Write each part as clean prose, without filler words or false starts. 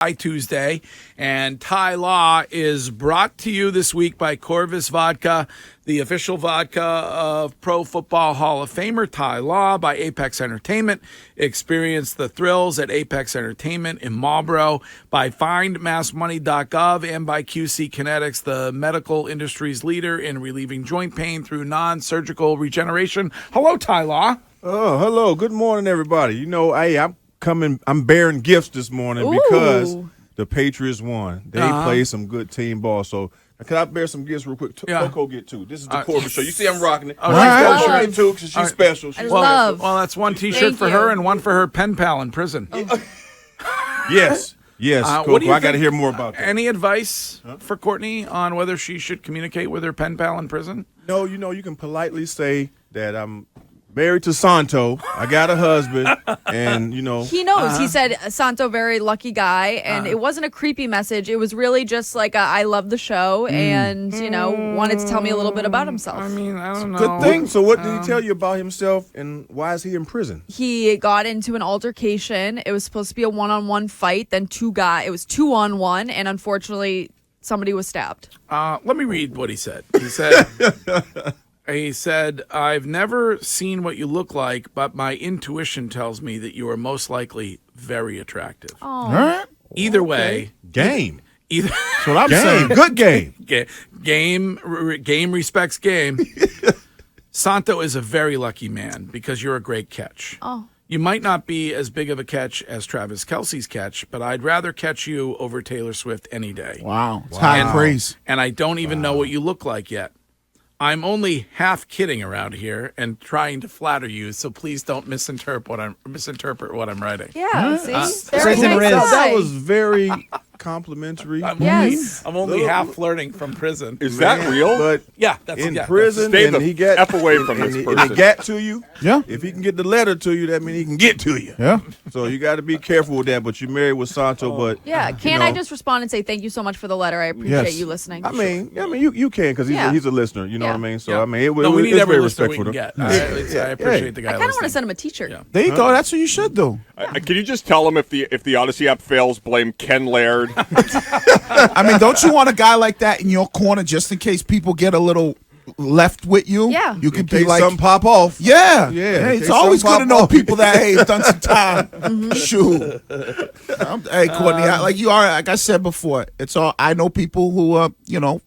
Tuesday, and Ty Law is brought to you this week by Corvus Vodka, the official vodka of Pro Football Hall of Famer Ty Law, by Apex Entertainment. Experience the thrills at Apex Entertainment in Marlboro, by findmassmoney.gov, and by QC Kinetics, the medical industry's leader in relieving joint pain through non-surgical regeneration. Hello, Ty Law. Oh, hello. Good morning, everybody. You know, I'm bearing gifts this morning because the Patriots won. They played some good team ball. So can I bear some gifts real quick? Coco get two. This is the Corvus show. You see I'm rocking it. All right. She get two because she's special. She's well, that's one T-shirt for her and one for her pen pal in prison. Yes. Yes, Coco, I got to hear more about that. Any advice for Courtney on whether she should communicate with her pen pal in prison? No, you can politely say that I'm married to Santo. I got a husband, and He knows. He said, Santo, very lucky guy, and it wasn't a creepy message. It was really just like, I love the show, and, wanted to tell me a little bit about himself. I mean, I don't know. Good thing. So what did he tell you about himself, and why is he in prison? He got into an altercation. It was supposed to be a one-on-one fight, then it was 2-on-1, and unfortunately, somebody was stabbed. Let me read what he said. He said, I've never seen what you look like, but my intuition tells me that you are most likely very attractive. Oh. Either way. Game. That's what I'm saying. Good game. Game respects game. Santo is a very lucky man because you're a great catch. Oh. You might not be as big of a catch as Travis Kelce's catch, but I'd rather catch you over Taylor Swift any day. Wow. It's high praise. And I don't even know what you look like yet. I'm only half kidding around here and trying to flatter you, so please don't misinterpret what I'm writing. Yeah, see? That was very complimentary. I'm Yes. only half flirting from prison. Is that real? But Yeah, that's in yeah, prison, Stay and the he get F away from this and person. he get to you. Yeah. If he can get the letter to you, that means he can get to you. Yeah. So you got to be careful with that. But you're married with Santo. But Yeah, I just respond and say thank you so much for the letter? I appreciate you listening. I mean, you can because he's a listener. You know what I mean? So I mean, we need it's every very listener we respectful. can get. I appreciate the guy. I kind of want to listening. send him a t-shirt. Yeah. There you go. That's what you should do. Can you just tell him if the Odyssey app fails, blame Ken Laird? I mean, don't you want a guy like that in your corner just in case people get a little left with you? Yeah. You can In be case like, something pop off. yeah. Yeah, Hey, in it's case always good to something know pop off. people that, hey, have done some time. Shoot. Hey, Courtney, like I said before, I know people who are,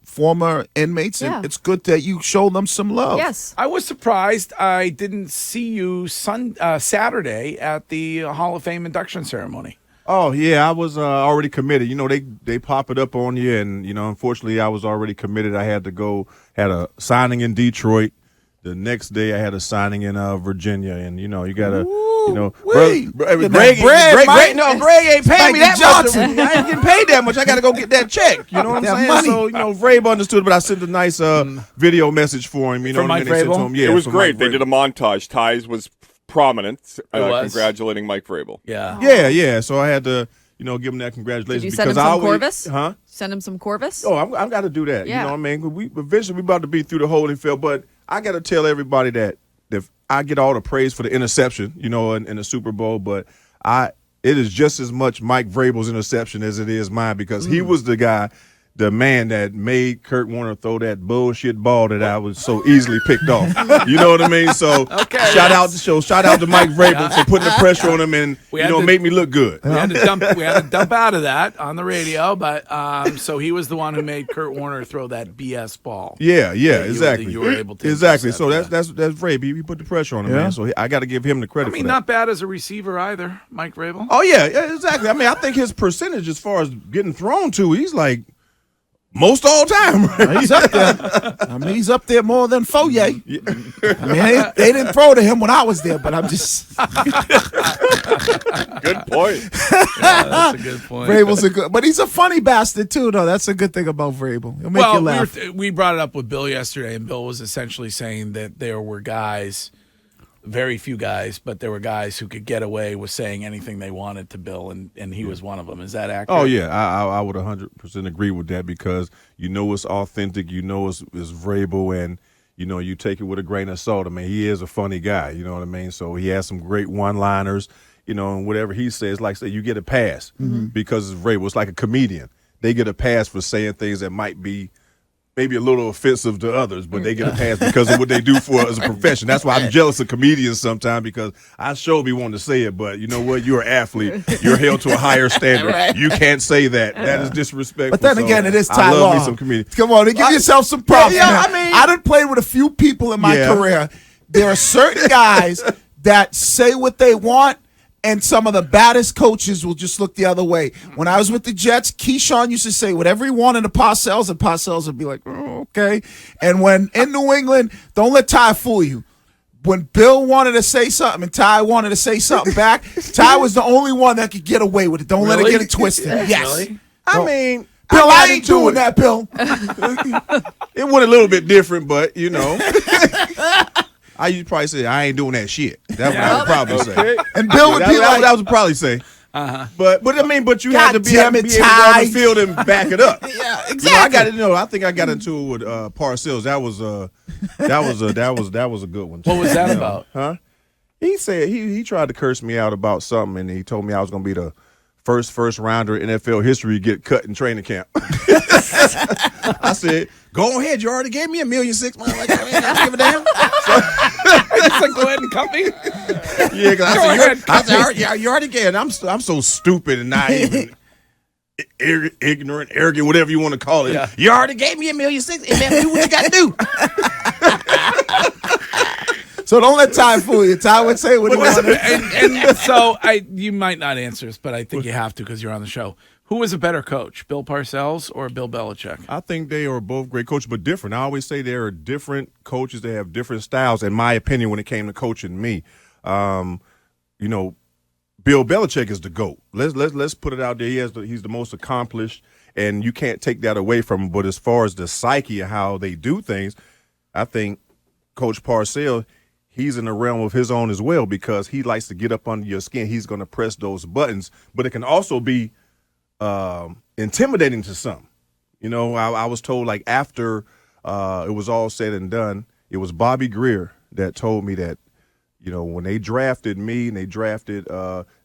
former inmates, and it's good that you show them some love. Yes. I was surprised I didn't see you Saturday at the Hall of Fame induction ceremony. Oh yeah, I was already committed. They pop it up on you, and unfortunately, I was already committed. I had to go. Had a signing in Detroit. The next day, I had a signing in Virginia, and you gotta, Greg ain't paying me that much. I ain't getting paid that much. I gotta go get that check. You know what I'm saying? money. So Vrabel understood, but I sent a nice video message for him. From Mike Vrabel? Yeah, It was from great. Mike They Vrabel. did a montage. Ty's was prominent, was? congratulating Mike Vrabel. Yeah. Yeah. So I had to, give him that congratulations. Did you send him because some I always, Corvus? Huh? Send him some Corvus? Oh, I've got to do that. Yeah. You know what I mean? Eventually we about to be through the holding field, but I got to tell everybody that if I get all the praise for the interception, in the Super Bowl, but it is just as much Mike Vrabel's interception as it is mine because he was the man that made Kurt Warner throw that bullshit ball that I was so easily picked off. You know what I mean? So shout out to Mike Vrabel for putting the pressure on him and make me look good. We had to dump out of that on the radio, but so he was the one who made Kurt Warner throw that BS ball. Yeah, exactly. You were able to exactly. intercept So that. that's Vrabel. He put the pressure on him, man. So I got to give him the credit. I mean, for that. not bad as a receiver either, Mike Vrabel. Oh yeah, exactly. I mean, I think his percentage as far as getting thrown to, he's like most all time. Right? He's up there. I mean, he's up there more than Foye. I mean, they didn't throw to him when I was there, but I'm just. Good point. That's a good point. Vrabel's but he's a funny bastard too, though. That's a good thing about Vrabel. He'll make you laugh. We brought it up with Bill yesterday, and Bill was essentially saying that there were guys, very few guys, but there were guys who could get away with saying anything they wanted to Bill, and he was one of them. Is that accurate? Oh yeah, I would 100% agree with that because it's authentic. It's Vrabel, and you take it with a grain of salt. I mean, he is a funny guy. You know what I mean? So he has some great one-liners. and whatever he says, like say you get a pass because it's Vrabel. It's like a comedian. They get a pass for saying things that might be maybe a little offensive to others, but they get a pass because of what they do for as a profession. That's why I'm jealous of comedians sometimes, because I sure be wanting to say it, but you know what? You're an athlete. You're held to a higher standard. Right. You can't say that. That is disrespectful. But then again, it is Ty I love Law. me some comedians. Come on, give yourself some props. Yeah, man. I mean, I done played with a few people in my career. There are certain guys that say what they want, and some of the baddest coaches will just look the other way. When I was with the Jets, Keyshawn used to say whatever he wanted to Parcells, and Parcells would be like, oh, okay. And when in New England, don't let Ty fool you. When Bill wanted to say something and Ty wanted to say something back, Ty was the only one that could get away with it. Don't let it get it twisted. Yes. Really? I mean, Bill, I ain't doing that, Bill. It went a little bit different, but I used to probably say, I ain't doing that shit. That's what I would probably say. And Bill would be like, that would probably say. But you had to be able to go on the field and back it up. yeah, exactly. I think I got into it with Parcells. That was a good one. What was that about? Huh? He said he tried to curse me out about something, and he told me I was going to be the first rounder in NFL history to get cut in training camp. I said, go ahead. You already gave me $1.6 million. Like, I don't give a damn. It's like, go ahead and cut me. Yeah, because I said, you already gave. I'm so stupid and not even ignorant, arrogant, whatever you want to call it. Yeah. You already gave me $1.6 million. Man, do what you got to do. So don't let Ty fool you. Ty would say what he wanted. And so you might not answer this, but I think you have to because you're on the show. Who is a better coach, Bill Parcells or Bill Belichick? I think they are both great coaches, but different. I always say there are different coaches. They have different styles, in my opinion, when it came to coaching me. Bill Belichick is the GOAT. Let's put it out there. He's the most accomplished, and you can't take that away from him. But as far as the psyche of how they do things, I think Coach Parcells, he's in the realm of his own as well, because he likes to get up under your skin. He's going to press those buttons, but it can also be intimidating to some. I was told, like, after it was all said and done, it was Bobby Greer that told me that, when they drafted me and they drafted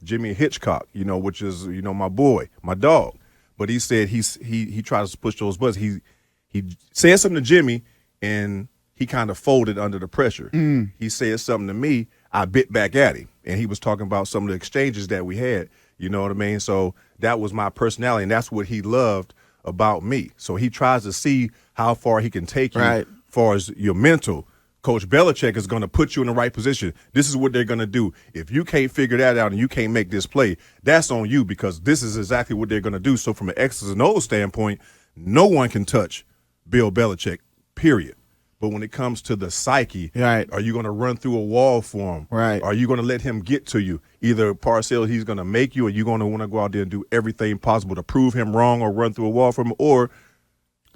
Jimmy Hitchcock, which is, my boy, my dog. But he said he tries to push those buttons. He said something to Jimmy, and he kind of folded under the pressure. He said something to me, I bit back at him. And he was talking about some of the exchanges that we had. You know what I mean? So that was my personality, and that's what he loved about me. So he tries to see how far he can take you as far as your mental. Coach Belichick is going to put you in the right position. This is what they're going to do. If you can't figure that out and you can't make this play, that's on you, because this is exactly what they're going to do. So from an X's and O's standpoint, no one can touch Bill Belichick, period. But when it comes to the psyche, are you going to run through a wall for him? Right. Are you going to let him get to you? Either Parcells, he's going to make you, or you're going to want to go out there and do everything possible to prove him wrong or run through a wall for him, or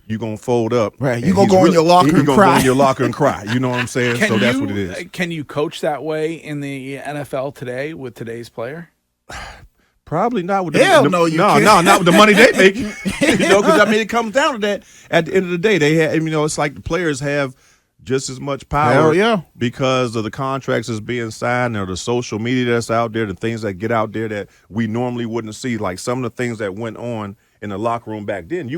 you're going to fold up. Right. You're going to go in your locker and cry. You're going to go in your locker and cry. You know what I'm saying? So that's what it is. Can you coach that way in the NFL today with today's player? Probably not with not with the money they make. Because it comes down to that. At the end of the day, they have, it's like the players have just as much power because of the contracts that's being signed, or the social media that's out there, the things that get out there that we normally wouldn't see. Like some of the things that went on in the locker room back then,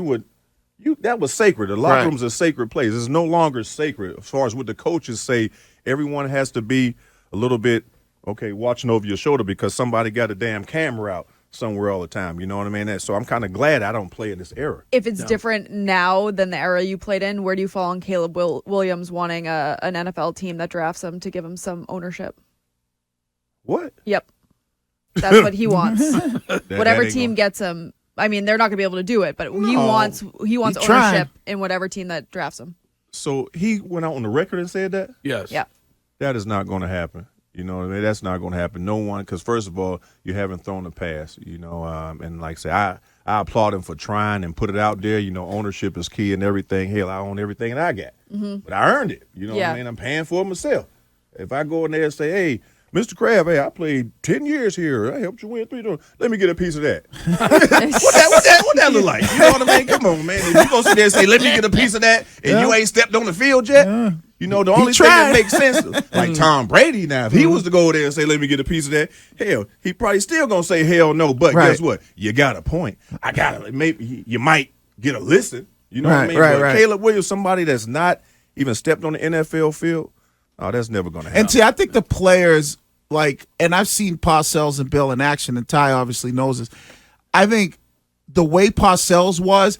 that was sacred. The locker room's a sacred place. It's no longer sacred. As far as what the coaches say, everyone has to be a little bit watching over your shoulder because somebody got a damn camera out somewhere all the time. You know what I mean? So I'm kind of glad I don't play in this era. If it's different now than the era you played in, where do you fall on Caleb Williams wanting an NFL team that drafts him to give him some ownership? What? Yep. That's what he wants. Whatever team gets him. I mean, they're not going to be able to do it, but he wants ownership in whatever team that drafts him. So he went out on the record and said that? Yes. Yeah. That is not going to happen. You know what I mean? That's not going to happen. No one, because first of all, you haven't thrown a pass, and like I say, I applaud him for trying and put it out there. Ownership is key and everything. Hell, I own everything that I got. But I earned it. You know what I mean? I'm paying for it myself. If I go in there and say, hey, Mr. Crab, I played 10 years here. I helped you win 3. Let me get a piece of that. what that look like? You know what I mean? Come on, man. If you go sit there and say, let me get a piece of that, and you ain't stepped on the field yet, You know, the only thing that makes sense, like Tom Brady now, if he was to go there and say, let me get a piece of that, hell, he probably still going to say hell no. But guess what? You got a point. Maybe you might get a listen. You know what I mean? But Caleb Williams, somebody that's not even stepped on the NFL field, that's never going to happen. And see, I think the players, and I've seen Parcells and Bill in action, and Ty obviously knows this. I think the way Parcells was,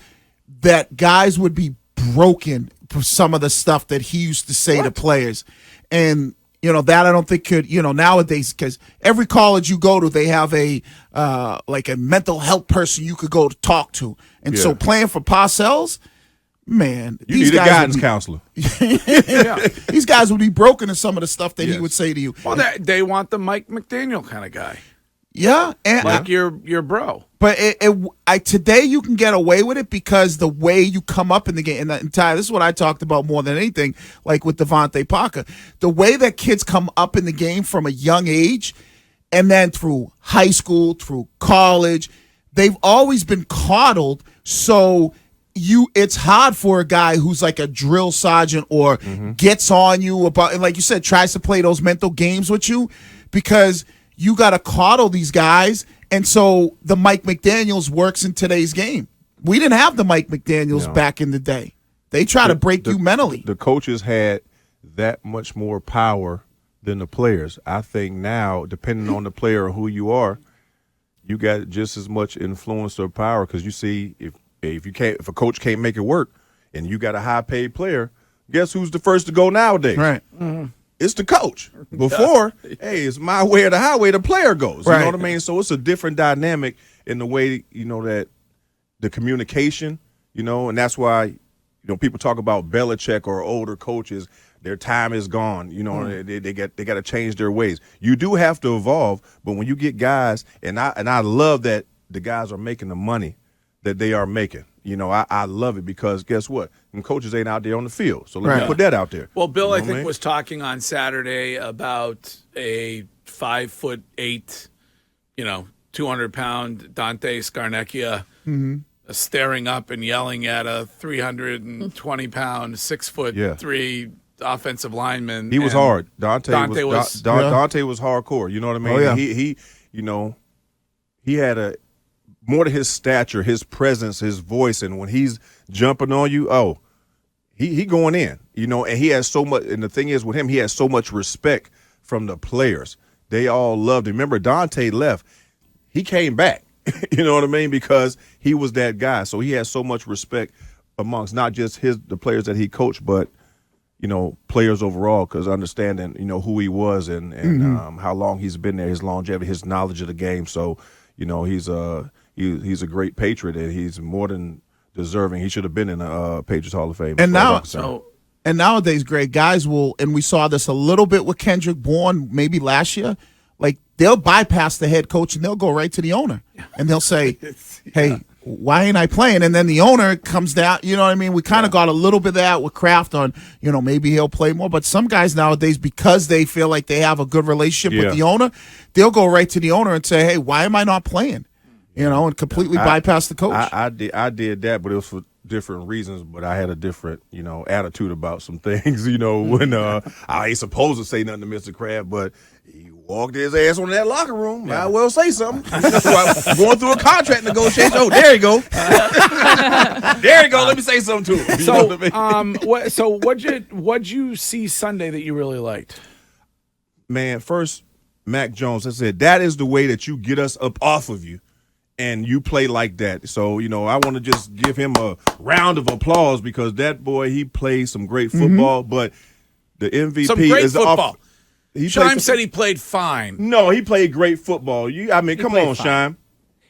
that guys would be broken for some of the stuff that he used to say to players. And, that I don't think could, nowadays, because every college you go to, they have a mental health person you could go to talk to. And so playing for Parcells, man, you need a guidance counselor. These guys would be broken in some of the stuff that he would say to you. Well, they want the Mike McDaniel kind of guy. Yeah, and your bro. But today you can get away with it because the way you come up in the game, and Ty, this is what I talked about more than anything, like with Devontae Parker, the way that kids come up in the game from a young age, and then through high school, through college, they've always been coddled. So it's hard for a guy who's like a drill sergeant or gets on you about, and like you said, tries to play those mental games with you, because you got to coddle these guys. And so the Mike McDaniels works in today's game. We didn't have the Mike McDaniels back in the day. They try to break you mentally. The coaches had that much more power than the players. I think now, depending on the player or who you are, you got just as much influence or power, because you see, if a coach can't make it work and you got a high-paid player, guess who's the first to go nowadays? Right. Mm-hmm. It's the coach. Before, hey, it's my way or the highway, the player goes. You know what I mean? So it's a different dynamic in the way, that the communication, and that's why, people talk about Belichick or older coaches, their time is gone. They got to change their ways. You do have to evolve, but when you get guys, and I love that the guys are making the money that they are making. I love it, because guess what? And coaches ain't out there on the field. So let me put that out there. Well, Bill, I think, was talking on Saturday about a 5'8", 200-pound Dante Scarnecchia staring up and yelling at a 320-pound, 6'3" offensive lineman. He was hard. Dante was hardcore. You know what I mean? Oh, yeah. He had more to his stature, his presence, his voice, and when he's jumping on you, he going in, and he has so much. And the thing is, with him, he has so much respect from the players. They all loved him. Remember, Dante left. He came back, you know what I mean, because he was that guy. So he has so much respect amongst not just the players that he coached, but players overall, because understanding who he was and how long he's been there, his longevity, his knowledge of the game. So he's a great Patriot, and he's more than deserving. He should have been in the Patriots Hall of Fame. And nowadays, Greg, guys will, and we saw this a little bit with Kendrick Bourne maybe last year, they'll bypass the head coach and they'll go right to the owner. And they'll say, hey, why ain't I playing? And then the owner comes down, you know what I mean? We kind of got a little bit of that with Kraft on, maybe he'll play more. But some guys nowadays, because they feel like they have a good relationship with the owner, they'll go right to the owner and say, hey, why am I not playing? And completely bypass the coach. I did that, but it was for different reasons. But I had a different, attitude about some things. When I ain't supposed to say nothing to Mr. Kraft, but he walked his ass on that locker room. Might well say something. Going through a contract negotiation. Oh, there you go. There you go. Let me say something to him. So what'd you see Sunday that you really liked? Man, first, Mac Jones, I said, that is the way that you get us up off of you. And you play like that. So, I want to just give him a round of applause, because that boy, he plays some great football, but the MVP some great is football. Shime said he played fine. No, he played great football. Come on, Shime.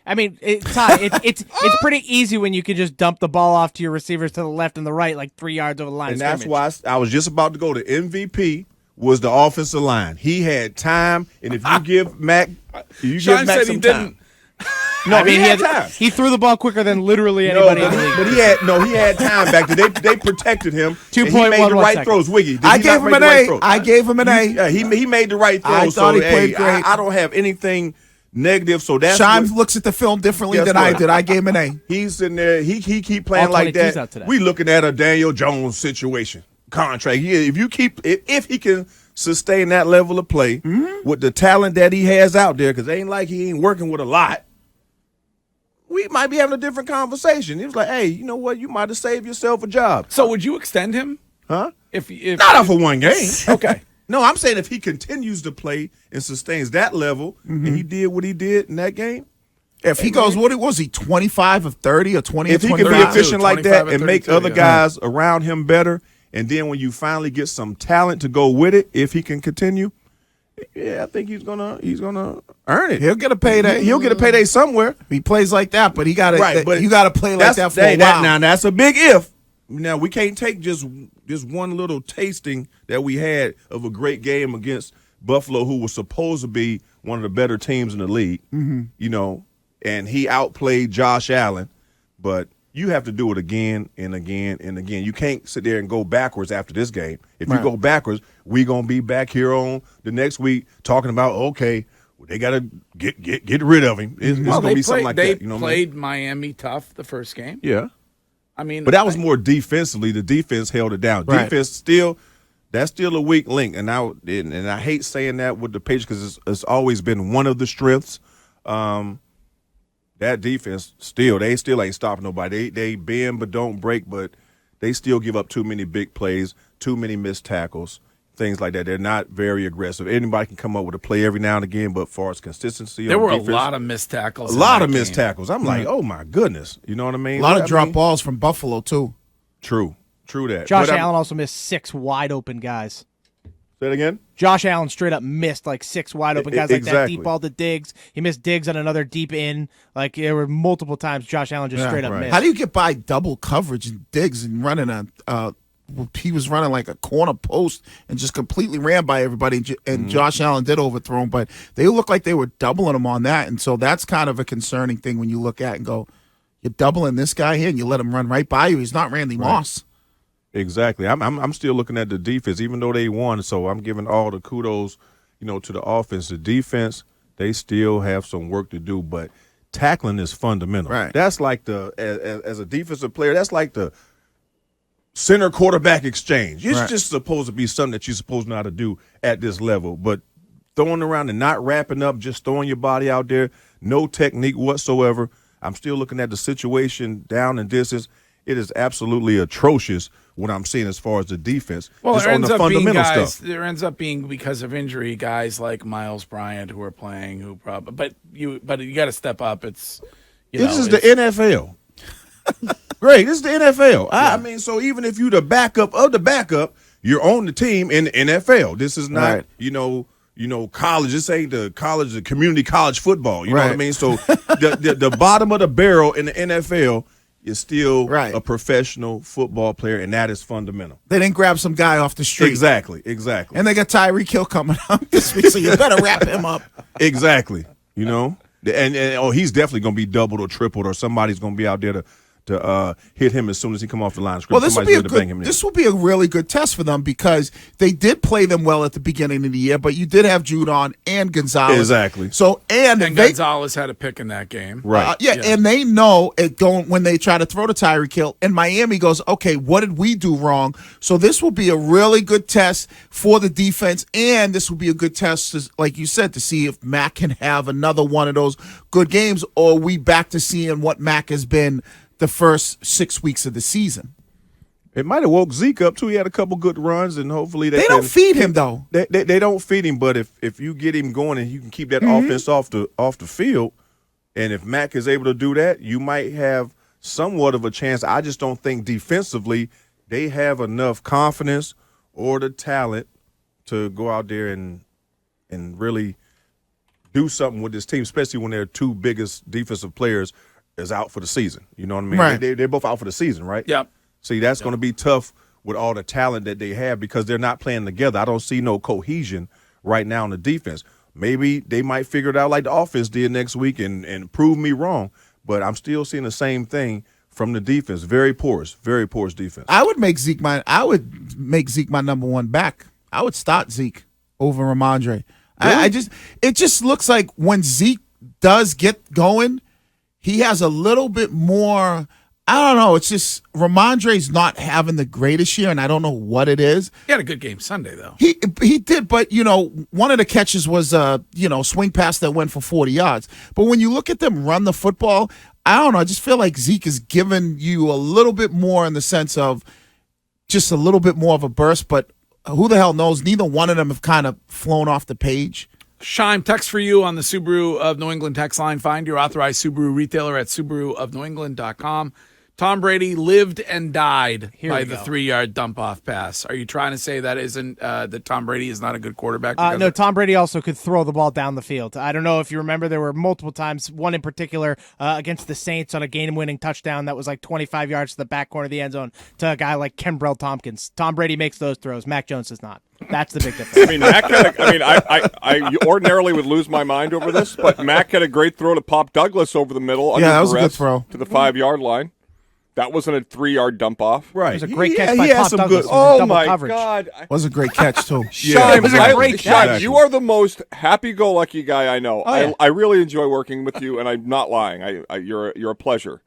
Ty, it's pretty easy when you can just dump the ball off to your receivers to the left and the right, like 3 yards over the line. And that's why I was just about to go to MVP was the offensive line. He had time, and if you give Mac, Shime said he didn't. No, he had time. He threw the ball quicker than literally anybody in the league. But he had time back there. They protected him. 2.11 he made the right throws. Wiggy, I gave him an A. I gave him an A. Yeah, he made the right throws. I thought he played great. I don't have anything negative. So that's Shime looks at the film differently than I did. I gave him an A. He's in there. He keep playing like that. We looking at a Daniel Jones situation. contract. If he can sustain that level of play with the talent that he has out there, because it ain't like he ain't working with a lot, we might be having a different conversation. He was like, hey, you know what? You might have saved yourself a job. So would you extend him? Huh? If Not off of one game. Okay. No, I'm saying if he continues to play and sustains that level, and he did what he did in that game. If he goes, what was he, 25 of 30 or 20 If of he can 25? be efficient like that 25 and make 32, other guys around him better, and then when you finally get some talent to go with it, if he can continue, yeah, I think he's gonna earn it. He'll get a payday. He'll get a payday somewhere. He plays like that, but you got to play like That's that for a while. Now that's a big if. Now we can't take just one little tasting that we had of a great game against Buffalo, who was supposed to be one of the better teams in the league. You know, and he outplayed Josh Allen, but you have to do it again and again and again. You can't sit there and go backwards after this game. If you go backwards, we're gonna be back here on the next week talking about, okay, well, they gotta get rid of him. It's gonna be something like that. You know, played Miami tough the first game. Yeah. I mean, But that was more defensively. The defense held it down. Right. Defense that's still a weak link. And I hate saying that with the Patriots because it's always been one of the strengths. That defense they still ain't stopping nobody. They bend but don't break, but they still give up too many big plays, too many missed tackles, things like that. They're not very aggressive. Anybody can come up with a play every now and again, but as far as consistency, there were defense, a lot of missed tackles. A lot of missed tackles. I'm like, oh my goodness, you know what I mean? A lot of drop balls from Buffalo too. True that. Josh Allen also missed 6 wide open guys. Say it again. Josh Allen straight up missed like 6 wide open guys, like that Exactly. deep ball to Diggs. He missed Diggs on another deep in. Like there were multiple times Josh Allen just straight up missed. How do you get by double coverage and Diggs and running he was running like a corner post and just completely ran by everybody, and Josh Allen did overthrow him, but they looked like they were doubling him on that, and so that's kind of a concerning thing when you look at and go, you're doubling this guy here and you let him run right by you. He's not Randy Moss. Exactly. I'm still looking at the defense, even though they won. So I'm giving all the kudos, to the offense. The defense, they still have some work to do, but tackling is fundamental. Right. That's like as a defensive player, that's like the center quarterback exchange. It's just supposed to be something that you're supposed to know how to do at this level. But throwing around and not wrapping up, just throwing your body out there, no technique whatsoever. I'm still looking at the situation down and distance. It is absolutely atrocious what I'm seeing as far as the defense. Well, just there on ends the up being fundamental guys. stuff. There ends up being because of injury guys like Miles Bryant who are playing who probably. But you got to step up. It's this is the NFL. Great, this is the NFL. I mean, so even if you're the backup of the backup, you're on the team in the NFL. This is not, college. This ain't the community college football. You know what I mean? So the bottom of the barrel in the NFL is still a professional football player, and that is fundamental. They didn't grab some guy off the street. Exactly. And they got Tyreek Hill coming up this week, so you better wrap him up. Exactly. And he's definitely going to be doubled or tripled, or somebody's going to be out there to hit him as soon as he come off the line of scrimmage. Well, this will be a really good test for them because they did play them well at the beginning of the year, but you did have Judon and Gonzalez. Exactly. So and Gonzalez had a pick in that game. Right. And they know it going when they try to throw to Tyreek Hill, and Miami goes, okay, what did we do wrong? So this will be a really good test for the defense, and this will be a good test, like you said, to see if Mac can have another one of those good games, or are we back to seeing what Mac has been the first 6 weeks of the season. It might have woke Zeke up too. He had a couple good runs, and hopefully they don't feed him though. They don't feed him, but if you get him going and you can keep that offense off the field, and if Mac is able to do that, you might have somewhat of a chance. I just don't think defensively they have enough confidence or the talent to go out there and really do something with this team, especially when their two biggest defensive players is out for the season. You know what I mean? Right. They're both out for the season, right? Yep. See, that's going to be tough with all the talent that they have because they're not playing together. I don't see no cohesion right now in the defense. Maybe they might figure it out like the offense did next week and prove me wrong, but I'm still seeing the same thing from the defense. Very porous defense. I would make Zeke my number one back. I would start Zeke over Ramondre. Really? It just looks like when Zeke does get going, he has a little bit more I don't know. It's just Ramondre's not having the greatest year, and I don't know what it is. He had a good game Sunday, though. He did, but, one of the catches was, swing pass that went for 40 yards. But when you look at them run the football, I don't know. I just feel like Zeke is giving you a little bit more in the sense of just a little bit more of a burst, but who the hell knows? Neither one of them have kind of flown off the page. Shime, text for you on the Subaru of New England text line. Find your authorized Subaru retailer at SubaruofNewEngland.com. Tom Brady lived and died by the 3-yard dump-off pass. Are you trying to say that isn't that Tom Brady is not a good quarterback? No, Tom Brady also could throw the ball down the field. I don't know if you remember, there were multiple times, one in particular against the Saints on a game-winning touchdown that was like 25 yards to the back corner of the end zone to a guy like Kenbrell Tompkins. Tom Brady makes those throws. Mac Jones does not. That's the big difference. I ordinarily would lose my mind over this, but Mac had a great throw to Pop Douglas over the middle. Yeah, that was a good throw. To the 5-yard line. That wasn't a 3-yard dump off. Right. It was a great catch by Pop Douglas. Oh, my coverage. God. Was a great catch, too. Shime, it was a great catch. You are the most happy-go-lucky guy I know. Oh, yeah. I really enjoy working with you, and I'm not lying. You're a pleasure.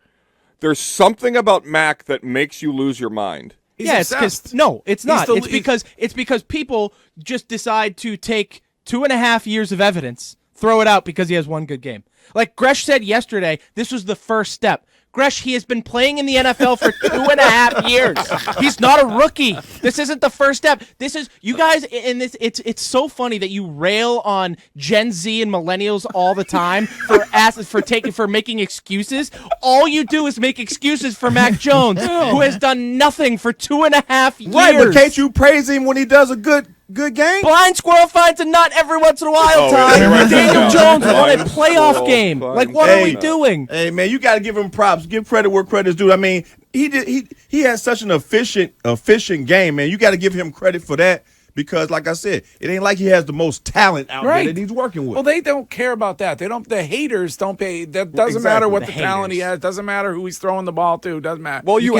There's something about Mac that makes you lose your mind. It's because no, it's not. It's because people just decide to take 2.5 years of evidence, throw it out because he has one good game. Like Gresh said yesterday, this was the first step. Gresh, he has been playing in the NFL for 2.5 years. He's not a rookie. This isn't the first step. This is you guys in this. It's so funny that you rail on Gen Z and millennials all the time for making excuses. All you do is make excuses for Mac Jones, who has done nothing for 2.5 years. Right, but can't you praise him when he does a good game? Blind squirrel finds a nut every once in a while, Ty. Daniel Jones won a playoff game. Like, what are we doing? Hey, man, you got to give him props. Give credit where credit's due. I mean, he has such an efficient game, man. You got to give him credit for that because, like I said, it ain't like he has the most talent out there that he's working with. Well, they don't care about that. The haters don't pay. That doesn't matter what the talent he has. Doesn't matter who he's throwing the ball to. Doesn't matter. Well, you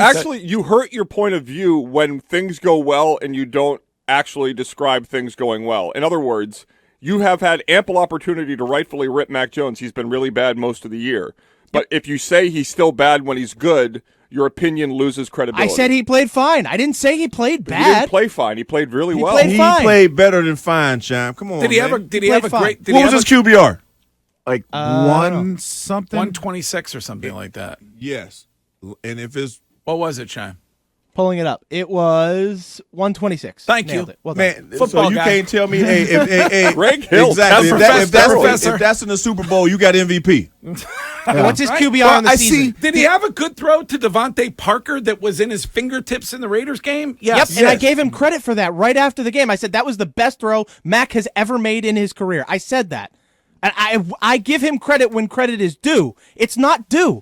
hurt your point of view when things go well and you don't actually describe things going well. In other words, you have had ample opportunity to rightfully rip Mac Jones. He's been really bad most of the year. But if you say he's still bad when he's good, your opinion loses credibility. I said he played fine. I didn't say he played bad. He didn't play fine. He played really well. He played better than fine, Cham. Come on, Did he have a great? What was his QBR? Like 1-something? 126 or something like that. Yes. And if it's What was it, Shime? Pulling it up. It was 126. Thank Nailed you. it. Well done. man, Football so you guy. can't tell me, hey, Greg Hill, exactly. Professor. If that's in the Super Bowl, you got MVP. What's his QBR on the season? Did he have a good throw to Devontae Parker that was in his fingertips in the Raiders game? Yep, and I gave him credit for that right after the game. I said that was the best throw Mac has ever made in his career. I said that. And I give him credit when credit is due. It's not due.